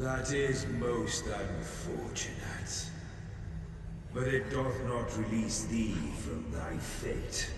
That is most unfortunate. But it doth not release thee from thy fate.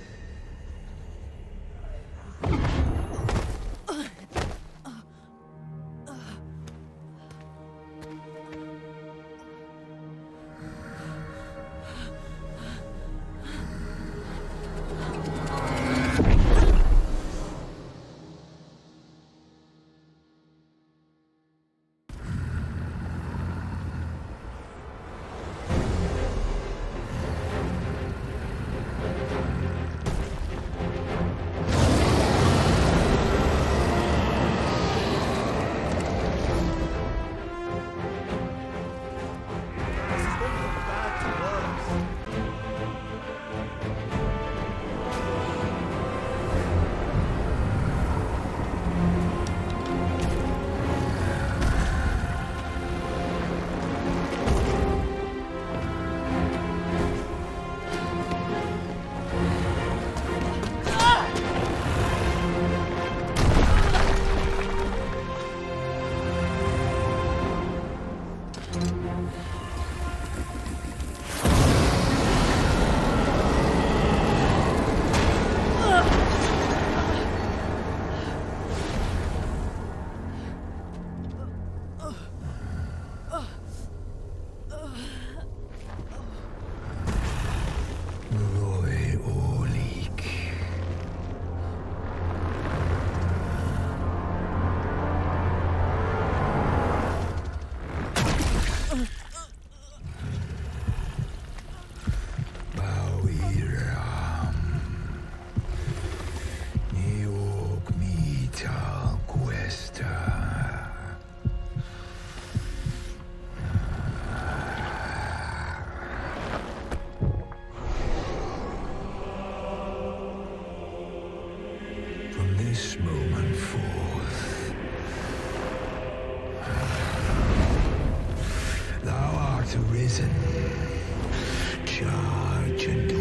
This moment forth, thou art arisen, charge and all.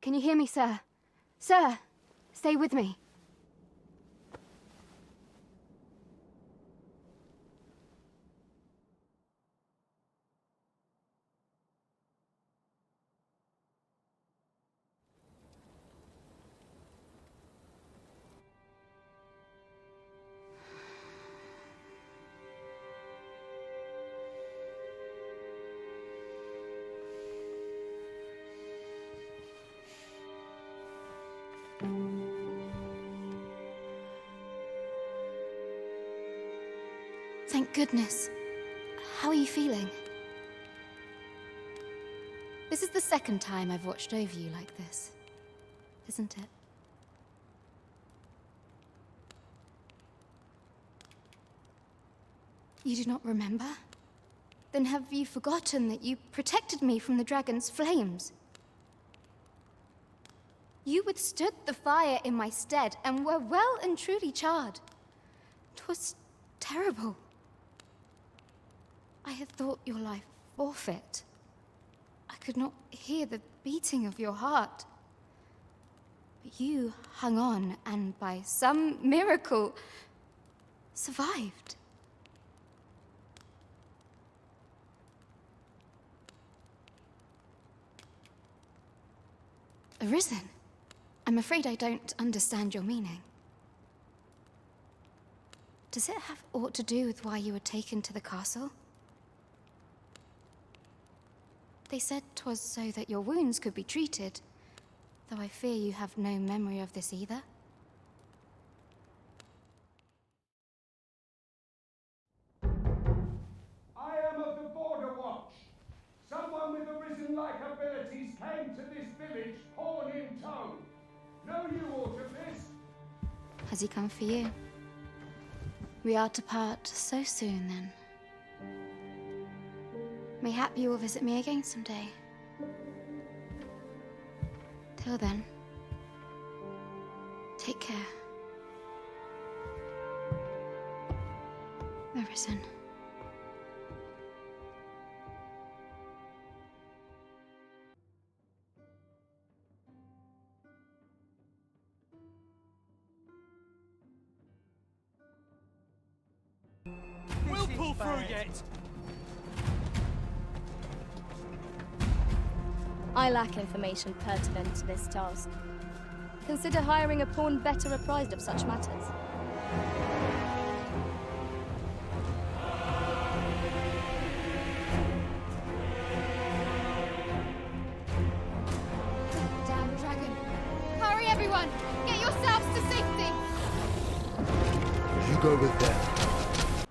Can you hear me, sir? Sir, stay with me. Thank goodness. How are you feeling? This is the second time I've watched over you like this, isn't it? You do not remember? Then have you forgotten that you protected me from the dragon's flames? You withstood the fire in my stead and were well and truly charred. 'Twas terrible. I had thought your life forfeit. I could not hear the beating of your heart. But you hung on and by some miracle survived. Arisen? I'm afraid I don't understand your meaning. Does it have aught to do with why you were taken to the castle? They said 'twas so that your wounds could be treated, though I fear you have no memory of this either. I am of the Border Watch. Someone with Arisen-like abilities came to this village, horn in tow. Know you aught of this? Has he come for you? We are to part so soon, then. Mayhap you will visit me again someday. Till then, take care. The Risen. We'll pull through yet! I lack information pertinent to this task. Consider hiring a pawn better apprised of such matters. Damn dragon! Hurry, everyone! Get yourselves to safety! You go with them.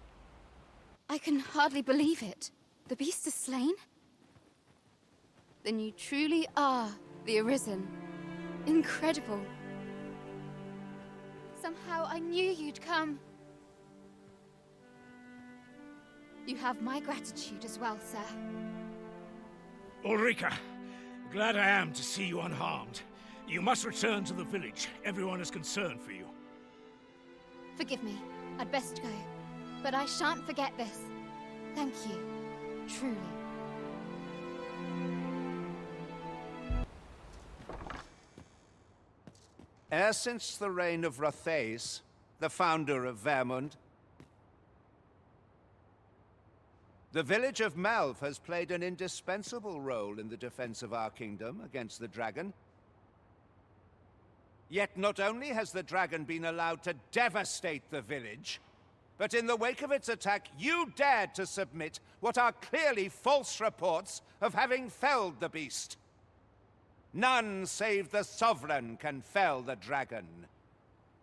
I can hardly believe it. The beast is slain? Then you truly are the Arisen. Incredible. Somehow I knew you'd come. You have my gratitude as well, sir. Ulrika, glad I am to see you unharmed. You must return to the village. Everyone is concerned for you. Forgive me. I'd best go. But I shan't forget this. Thank you. Truly. E'er since the reign of Rothaeus, the founder of Vermund, the village of Malv has played an indispensable role in the defense of our kingdom against the dragon. Yet not only has the dragon been allowed to devastate the village, but in the wake of its attack, you dared to submit what are clearly false reports of having felled the beast. None save the Sovereign can fell the dragon.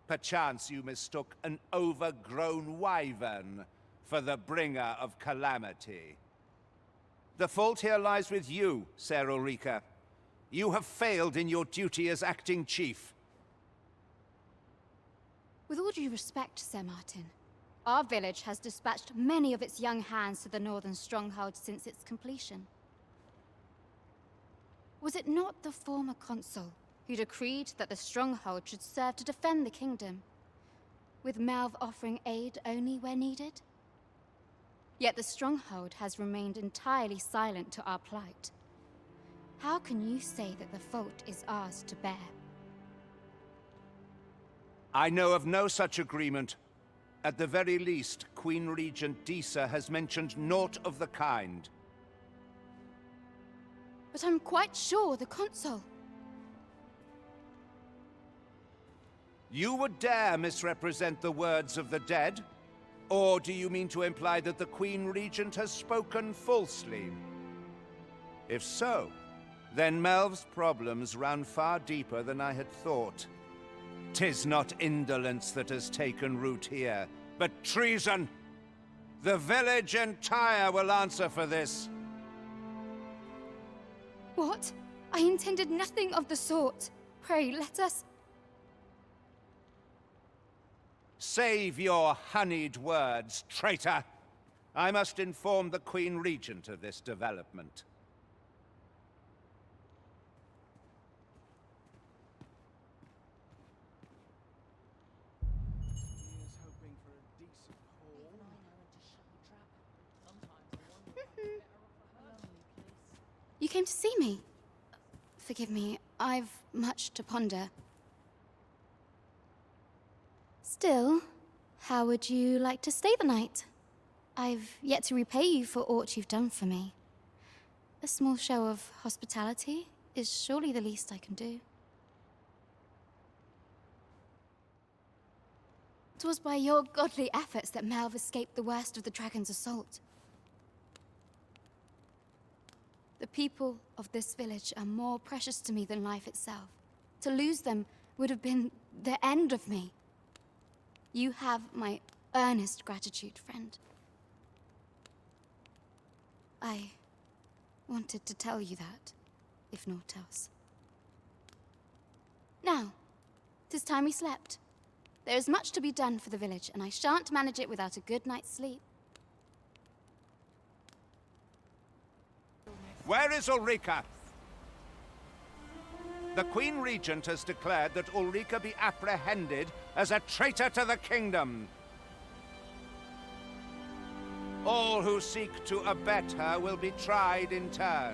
Perchance you mistook an overgrown wyvern for the bringer of calamity. The fault here lies with you, Ser Ulrika. You have failed in your duty as acting chief. With all due respect, Sir Martin, our village has dispatched many of its young hands to the northern stronghold since its completion. Was it not the former consul who decreed that the stronghold should serve to defend the kingdom, with Malv offering aid only where needed? Yet the stronghold has remained entirely silent to our plight. How can you say that the fault is ours to bear? I know of no such agreement. At the very least, Queen Regent Disa has mentioned naught of the kind. But I'm quite sure the consul... You would dare misrepresent the words of the dead? Or do you mean to imply that the Queen Regent has spoken falsely? If so, then Melv's problems run far deeper than I had thought. 'Tis not indolence that has taken root here, but treason. The village entire will answer for this. What? I intended nothing of the sort. Pray, let us... Save your honeyed words, traitor! I must inform the Queen Regent of this development. You came to see me? Forgive me, I've much to ponder. Still, how would you like to stay the night? I've yet to repay you for aught you've done for me. A small show of hospitality is surely the least I can do. 'Twas by your godly efforts that Malv escaped the worst of the dragon's assault. The people of this village are more precious to me than life itself. To lose them would have been the end of me. You have my earnest gratitude, friend. I wanted to tell you that, if naught else. Now, 'tis time we slept. There is much to be done for the village, and I shan't manage it without a good night's sleep. Where is Ulrika? The Queen Regent has declared that Ulrika be apprehended as a traitor to the kingdom. All who seek to abet her will be tried in turn.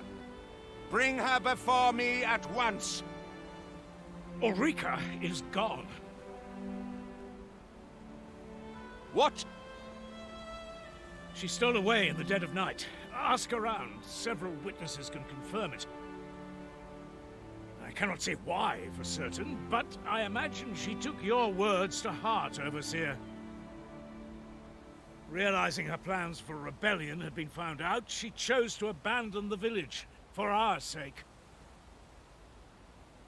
Bring her before me at once. Ulrika is gone. What? She stole away in the dead of night. Ask around. Several witnesses can confirm it. I cannot say why for certain, but I imagine she took your words to heart, Overseer. Realizing her plans for rebellion had been found out, she chose to abandon the village, for our sake.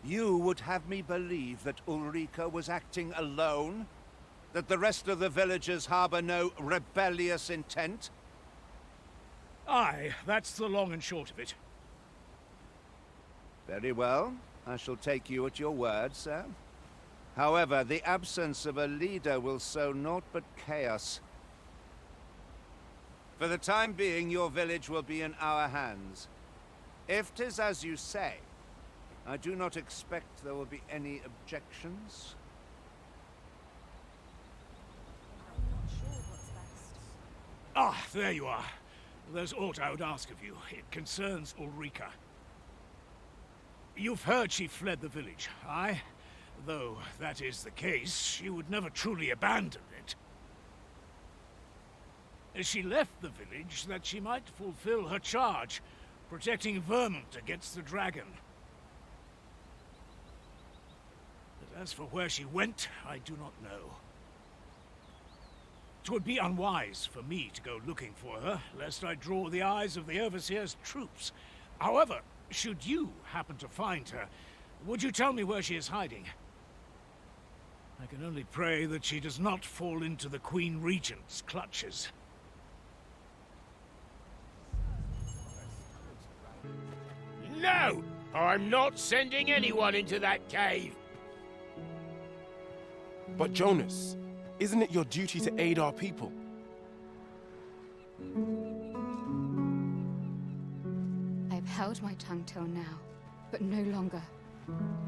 You would have me believe that Ulrika was acting alone? That the rest of the villagers harbor no rebellious intent? Aye, that's the long and short of it. Very well. I shall take you at your word, sir. However, the absence of a leader will sow naught but chaos. For the time being, your village will be in our hands. If 'tis as you say, I do not expect there will be any objections. Ah, there you are. There's aught I would ask of you. It concerns Ulrika. You've heard she fled the village, aye? Though that is the case, she would never truly abandon it. She left the village that she might fulfill her charge, protecting Vermont against the dragon. But as for where she went, I do not know. 'Twould be unwise for me to go looking for her, lest I draw the eyes of the Overseer's troops. However, should you happen to find her, would you tell me where she is hiding? I can only pray that she does not fall into the Queen Regent's clutches. No! I'm not sending anyone into that cave! But Jonas, isn't it your duty to aid our people? I've held my tongue till now, but no longer.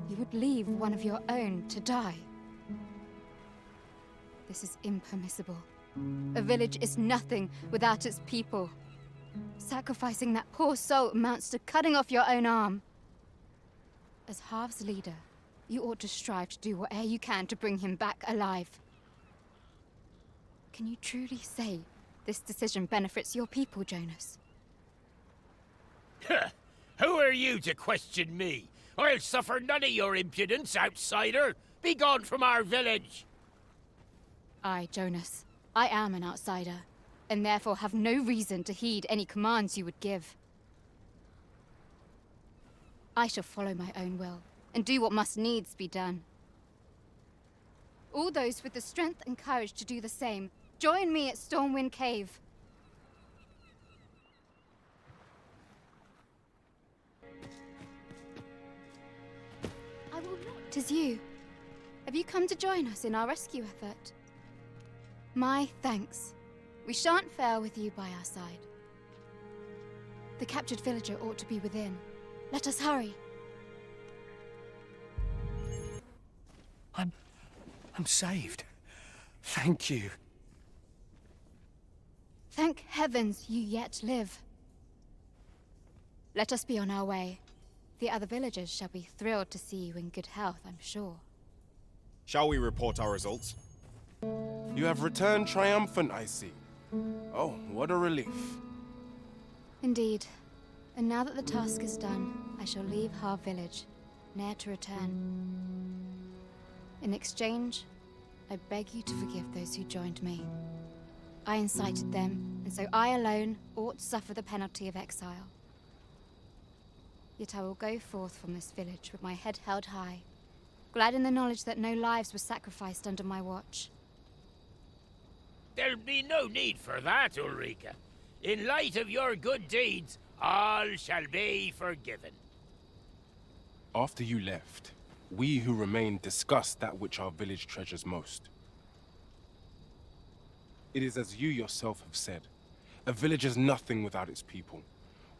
You would leave one of your own to die. This is impermissible. A village is nothing without its people. Sacrificing that poor soul amounts to cutting off your own arm. As Half's leader, you ought to strive to do whatever you can to bring him back alive. Can you truly say this decision benefits your people, Jonas? Who are you to question me? I'll suffer none of your impudence, outsider! Be gone from our village! I, Jonas, I am an outsider, and therefore have no reason to heed any commands you would give. I shall follow my own will, and do what must needs be done. All those with the strength and courage to do the same, join me at Stormwind Cave. I will not. 'Tis you. Have you come to join us in our rescue effort? My thanks. We shan't fail with you by our side. The captured villager ought to be within. Let us hurry. I'm saved. Thank you. Thank heavens you yet live. Let us be on our way. The other villagers shall be thrilled to see you in good health, I'm sure. Shall we report our results? You have returned triumphant, I see. Oh, what a relief. Indeed. And now that the task is done, I shall leave Harv village, ne'er to return. In exchange, I beg you to forgive those who joined me. I incited them, and so I alone ought suffer the penalty of exile. Yet I will go forth from this village with my head held high, glad in the knowledge that no lives were sacrificed under my watch. There'll be no need for that, Ulrika. In light of your good deeds, all shall be forgiven. After you left, we who remained discussed that which our village treasures most. It is as you yourself have said, a village is nothing without its people.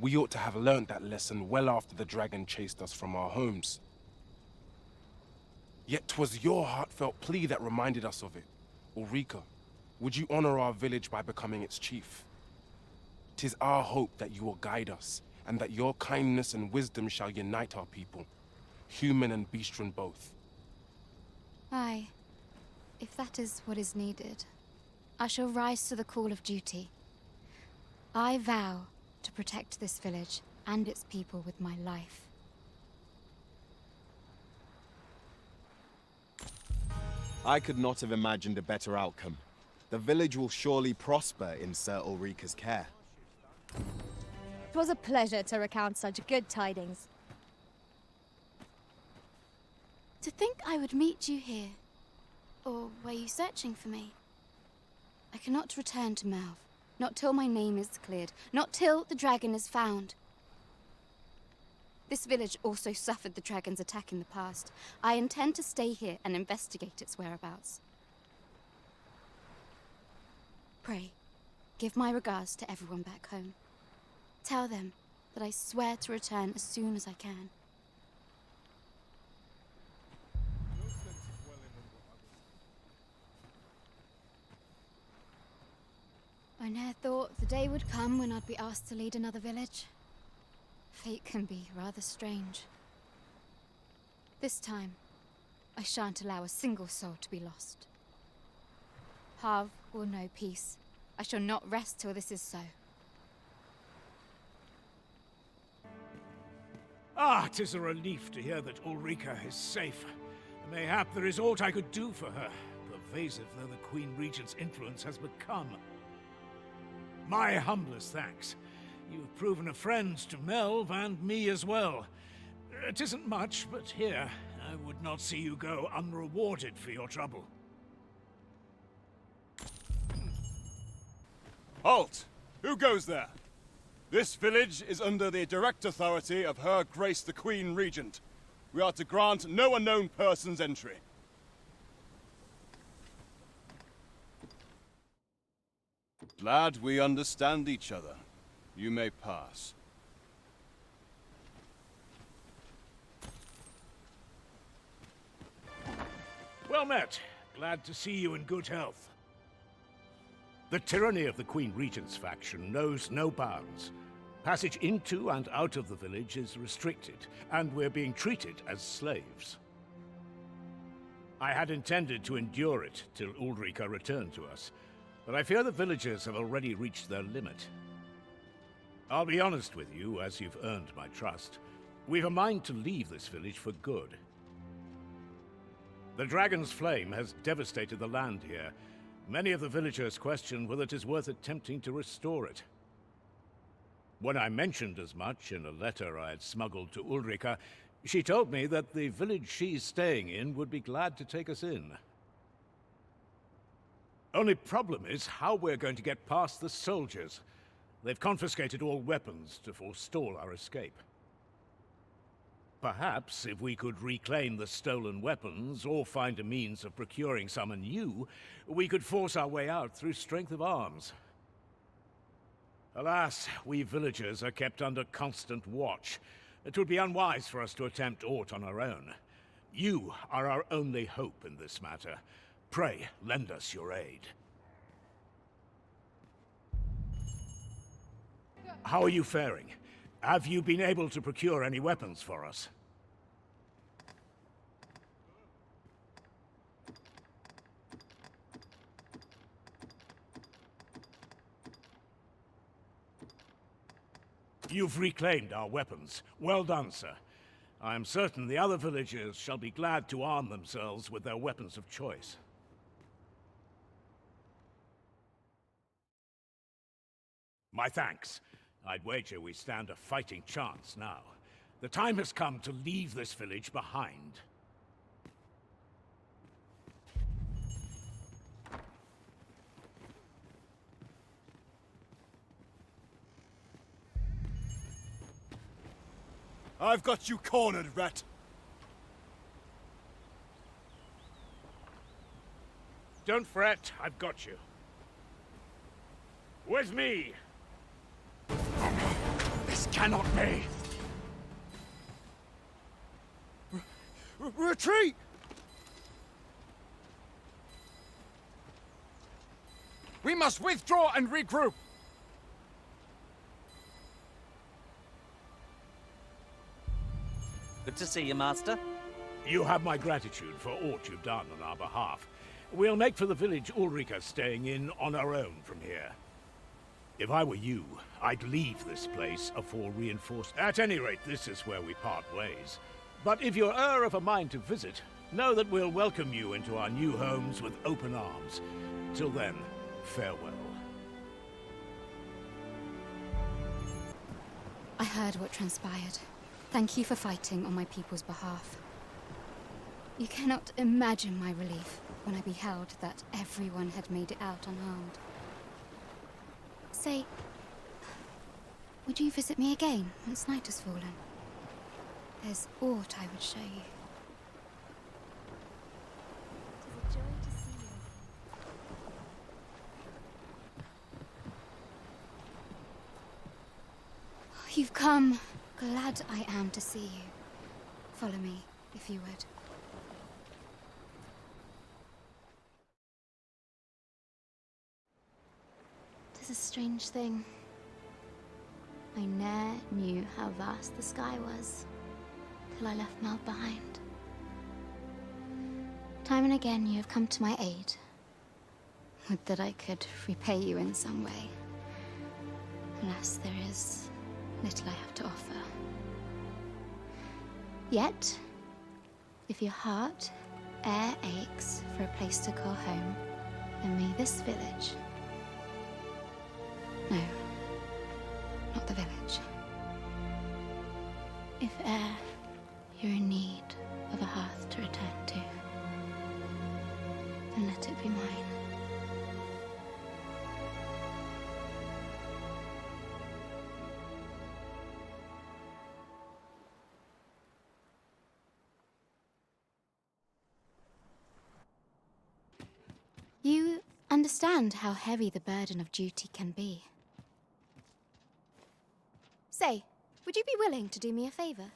We ought to have learnt that lesson well after the dragon chased us from our homes. Yet 'twas your heartfelt plea that reminded us of it. Ulrika, would you honor our village by becoming its chief? 'Tis our hope that you will guide us, and that your kindness and wisdom shall unite our people, human and bestian both. Aye, if that is what is needed, I shall rise to the call of duty. I vow to protect this village and its people with my life. I could not have imagined a better outcome. The village will surely prosper in Sir Ulrika's care. It was a pleasure to recount such good tidings. To think I would meet you here. Or were you searching for me? I cannot return to Melve, not till my name is cleared, not till the dragon is found. This village also suffered the dragon's attack in the past. I intend to stay here and investigate its whereabouts. Pray, give my regards to everyone back home. Tell them that I swear to return as soon as I can. I ne'er thought the day would come when I'd be asked to lead another village. Fate can be rather strange. This time, I shan't allow a single soul to be lost. Harv will know peace. I shall not rest till this is so. Ah, 'tis a relief to hear that Ulrika is safe. Mayhap there is aught I could do for her, pervasive though the Queen Regent's influence has become. My humblest thanks. You've proven a friend to Melve and me as well. It isn't much, but here, I would not see you go unrewarded for your trouble. Halt! Who goes there? This village is under the direct authority of Her Grace the Queen Regent. We are to grant no unknown persons entry. Glad we understand each other. You may pass. Well met. Glad to see you in good health. The tyranny of the Queen Regent's faction knows no bounds. Passage into and out of the village is restricted, and we're being treated as slaves. I had intended to endure it till Ulrika returned to us, but I fear the villagers have already reached their limit. I'll be honest with you, as you've earned my trust. We've a mind to leave this village for good. The dragon's flame has devastated the land here. Many of the villagers question whether it is worth attempting to restore it. When I mentioned as much in a letter I had smuggled to Ulrika, she told me that the village she's staying in would be glad to take us in. Only problem is how we're going to get past the soldiers. They've confiscated all weapons to forestall our escape. Perhaps if we could reclaim the stolen weapons, or find a means of procuring some anew, we could force our way out through strength of arms. Alas, we villagers are kept under constant watch. It would be unwise for us to attempt aught on our own. You are our only hope in this matter. Pray, lend us your aid. How are you faring? Have you been able to procure any weapons for us? You've reclaimed our weapons. Well done, sir. I am certain the other villagers shall be glad to arm themselves with their weapons of choice. My thanks. I'd wager we stand a fighting chance now. The time has come to leave this village behind. I've got you cornered, rat! Don't fret, I've got you. With me! This cannot be! Retreat! We must withdraw and regroup! Good to see you, Master. You have my gratitude for aught you've done on our behalf. We'll make for the village Ulrika staying in on our own from here. If I were you, I'd leave this place afore reinforced. At any rate, this is where we part ways. But if you're of a mind to visit, know that we'll welcome you into our new homes with open arms. Till then, farewell. I heard what transpired. Thank you for fighting on my people's behalf. You cannot imagine my relief when I beheld that everyone had made it out unharmed. Say, would you visit me again once night has fallen? There's aught I would show you. It is a joy to see you. You've come. Glad I am to see you. Follow me, if you would. 'Tis a strange thing. I ne'er knew how vast the sky was, till I left Meld behind. Time and again you have come to my aid. Would that I could repay you in some way. Alas, there is little I have to offer. Yet, if your heart e'er aches for a place to call home, then may this village... No, not the village. If e'er you're in need of a hearth to return to, then let it be mine. You understand how heavy the burden of duty can be. Say, would you be willing to do me a favor?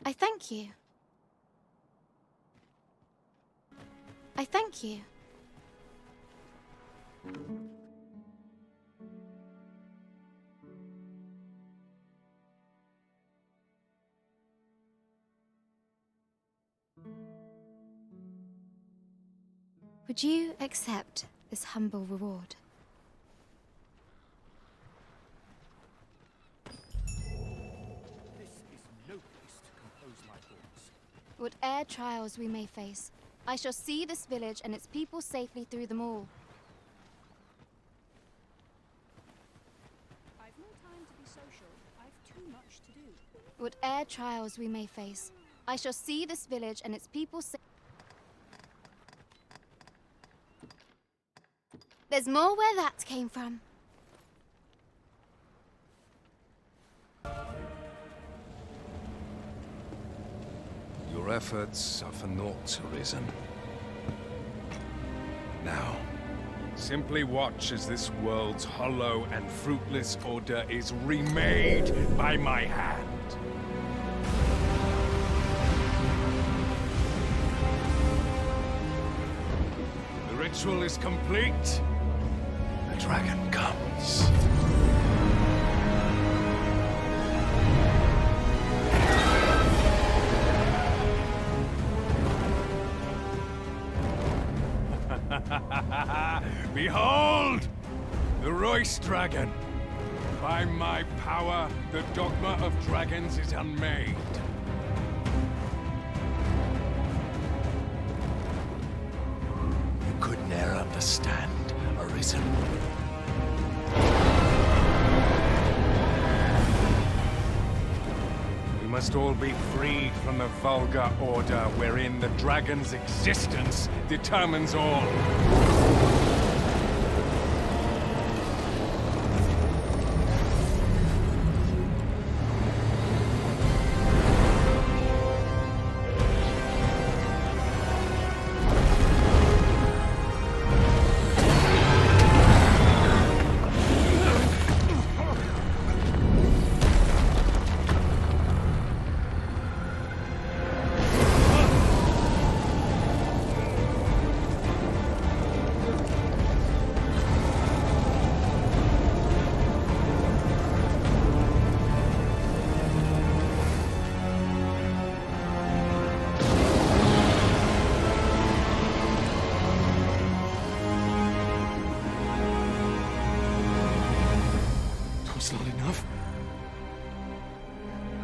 I thank you. I thank you. Would you accept this humble reward? This is no place to compose my thoughts. Whate'er trials we may face, I shall see this village and its people safely through them all. I've no time to be social. I've too much to do. Whate'er trials we may face, I shall see this village and its people There's more where that came from. Your efforts are for naught, Arisen. Now, simply watch as this world's hollow and fruitless order is remade by my hand. The ritual is complete. The dragon comes. Behold! The Royce Dragon! By my power, the Dogma of Dragons is unmade. You could ne'er understand, Arisen. We must all be freed from the vulgar order wherein the dragon's existence determines all. enough?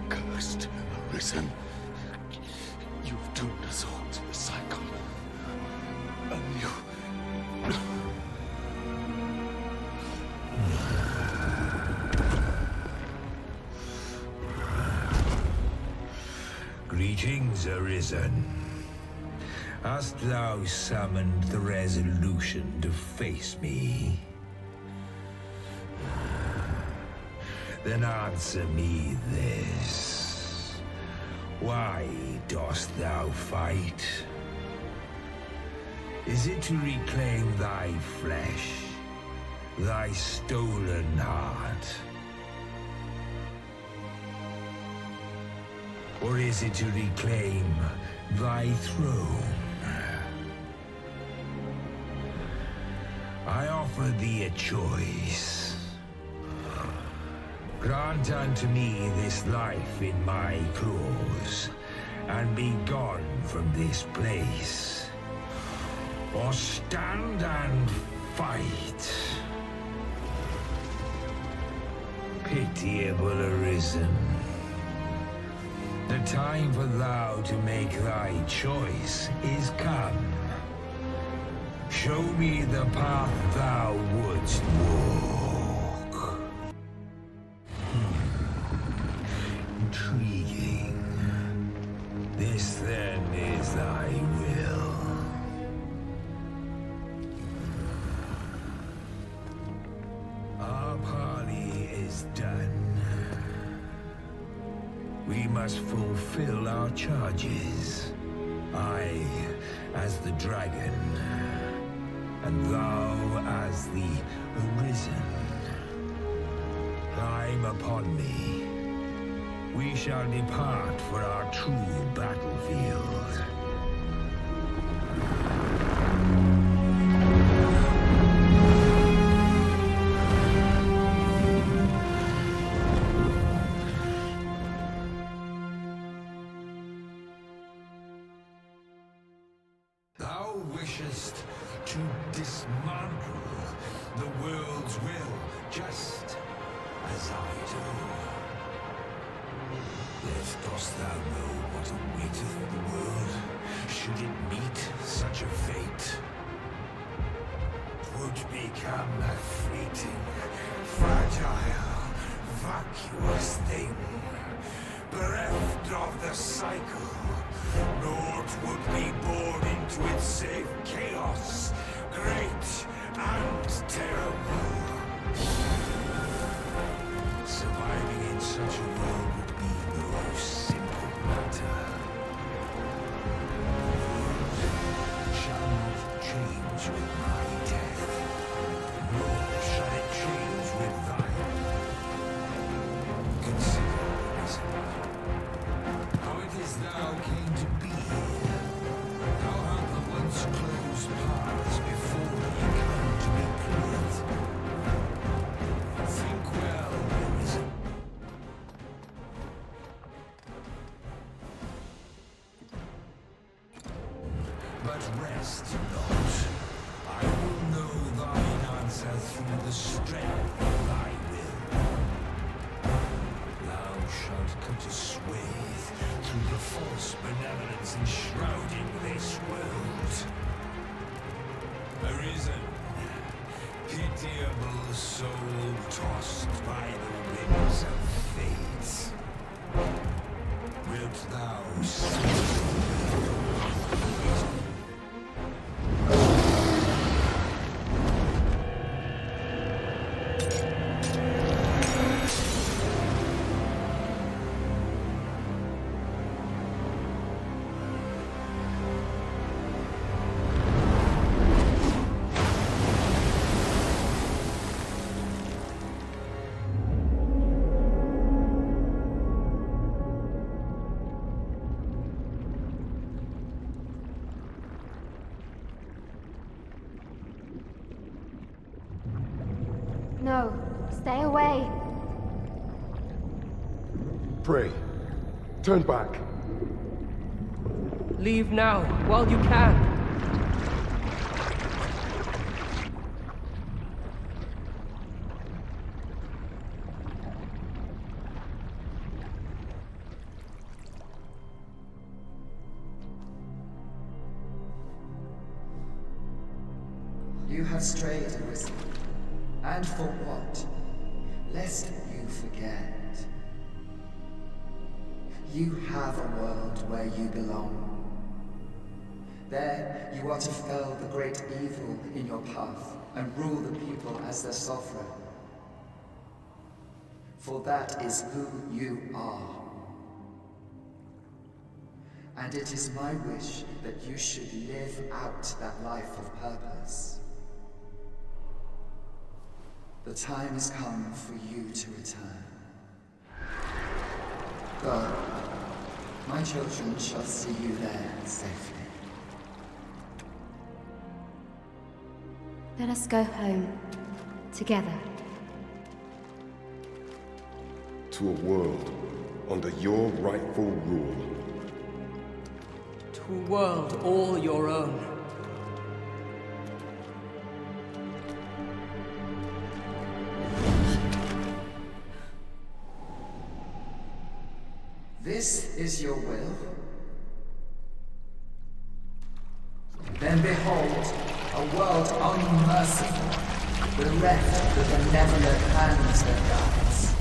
Cursed, arisen. You've doomed us all to the cycle. And you... Greetings, Arisen. Hast thou summoned the resolution to face me? Then answer me this. Why dost thou fight? Is it to reclaim thy flesh, thy stolen heart? Or is it to reclaim thy throne? I offer thee a choice. Grant unto me this life in my claws, and be gone from this place. Or stand and fight. Pitiable Arisen. The time for thou to make thy choice is come. Show me the path thou wouldst walk. Intriguing. This then is thy will. Our parley is done. We must fulfill our charges. I, as the dragon, and thou as the Arisen. Climb upon me. We shall depart for our true battlefield. Thou wishest to dismantle the world's will, just as I do. Yet dost thou know what awaiteth the world, should it meet such a fate? 'Twould become a fleeting, fragile, vacuous thing, bereft of the cycle. Naught would be born into it save chaos, great and terrible. Surviving in such a world would be no simple matter. It shall not change with my death, nor shall it change with thine. Consider, Arisen, how it is thou came to be. Thou art the once closed paths before ye come to be cleared. Think well, Arisen. But rest not. I will know thine answer through the strength of thy will. Thou shalt cut a swathe through the false benevolence enshrouding this world. Arisen, pitiable soul tossed by the winds of fate. Wilt thou see? No, stay away. Pray. Turn back. Leave now, while you can. have strayed, Arisen. And for what? Lest you forget. You have a world where you belong. There, you are to fell the great evil in your path and rule the people as their sovereign. For that is who you are. And it is my wish that you should live out that life of purpose. The time has come for you to return. Go. My children shall see you there safely. Let us go home. Together. To a world under your rightful rule. To a world all your own. This is your will? Then behold, a world unmerciful, bereft the benevolent hands that guides.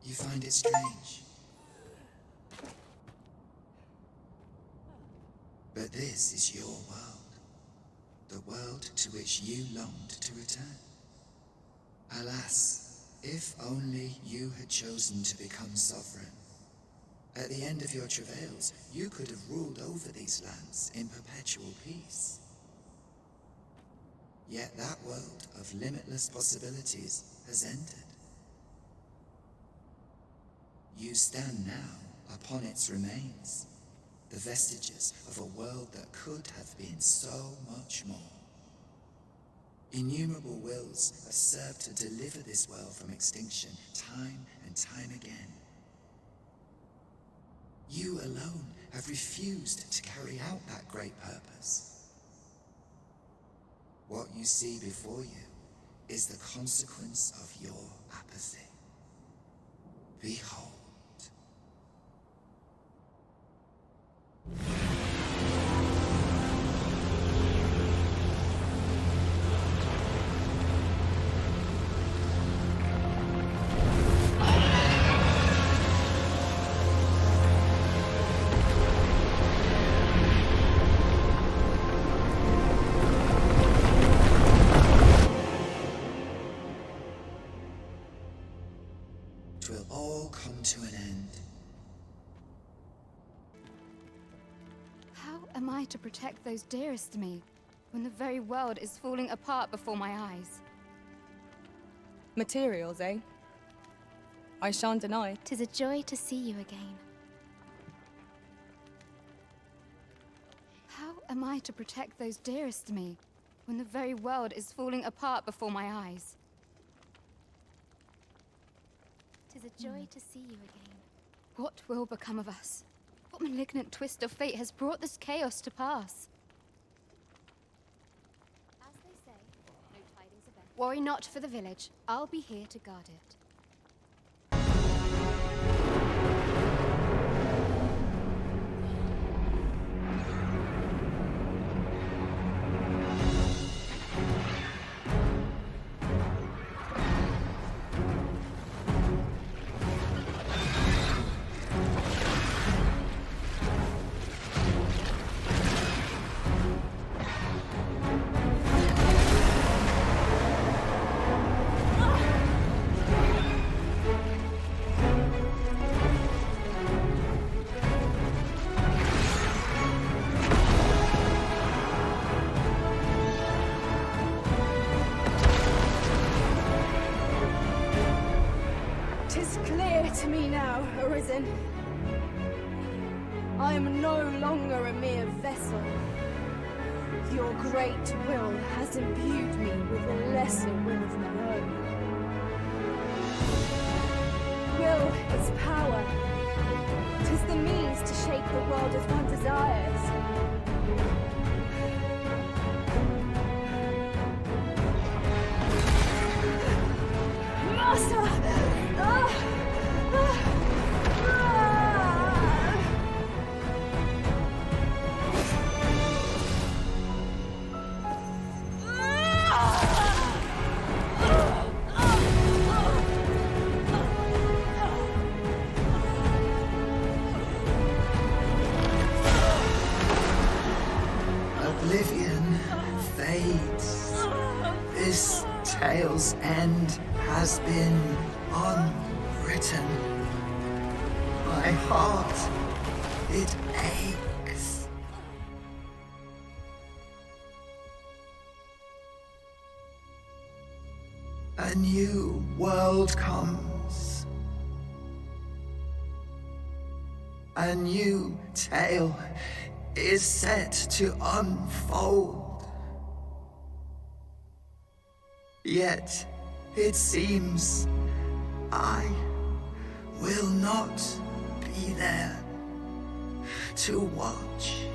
You find it strange. But this is your world. The world to which you longed to return. Alas, if only you had chosen to become sovereign. At the end of your travails, you could have ruled over these lands in perpetual peace. Yet that world of limitless possibilities has ended. You stand now upon its remains, the vestiges of a world that could have been so much more. Innumerable wills have served to deliver this world from extinction time and time again. You alone have refused to carry out that great purpose. What you see before you is the consequence of your apathy. Behold. Twill all come to an end. How am I to protect those dearest to me when the very world is falling apart before my eyes? Materials, eh? I shan't deny. 'Tis a joy to see you again. How am I to protect those dearest to me when the very world is falling apart before my eyes? 'Tis a joy to see you again. What will become of us? What malignant twist of fate has brought this chaos to pass? As they say, no tidings of better. Worry not for the village. I'll be here to guard it. to me now, Arisen. I am no longer a mere vessel. Your great will has imbued me with a lesser will of my own. Will is power. 'Tis the means to shape the world as one desires. Master! Oblivion fades. This tale's end has been unwritten. My heart, it aches. A new world comes. A new tale is set to unfold. Yet, it seems I will not be there to watch.